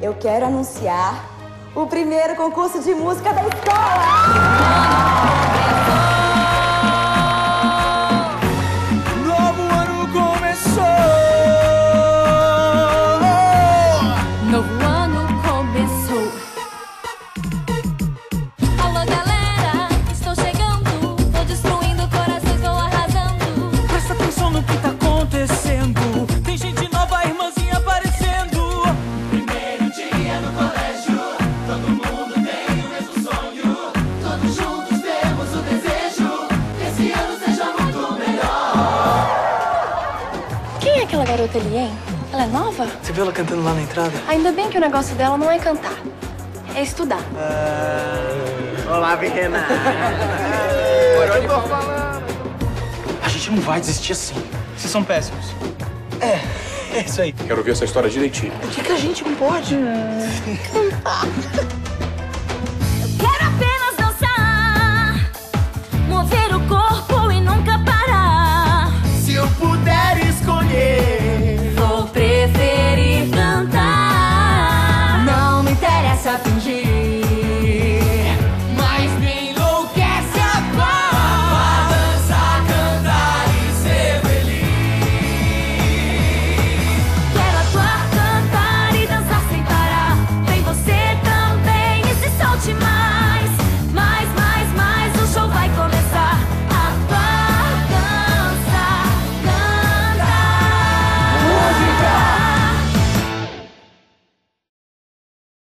eu quero anunciar o primeiro concurso de música da escola! Novo ano começou! Novo ano começou. Alô, galera, estou chegando. Tô destruindo corações, tô arrasando. Presta atenção no que tá acontecendo. Tem gente nova, irmãzinha aparecendo. Primeiro dia no colégio, todo mundo tem o mesmo sonho. Todos juntos temos o desejo que esse ano seja muito melhor. Quem é aquela garota ali, hein? Ela é nova? Você viu ela cantando lá na entrada? Ainda bem que o negócio dela não é cantar, é estudar. Olá, pequena. Eu tô falando. A gente não vai desistir assim. Vocês são péssimos. É isso aí. Quero ver essa história direitinho. Por que a gente não pode? Cantar.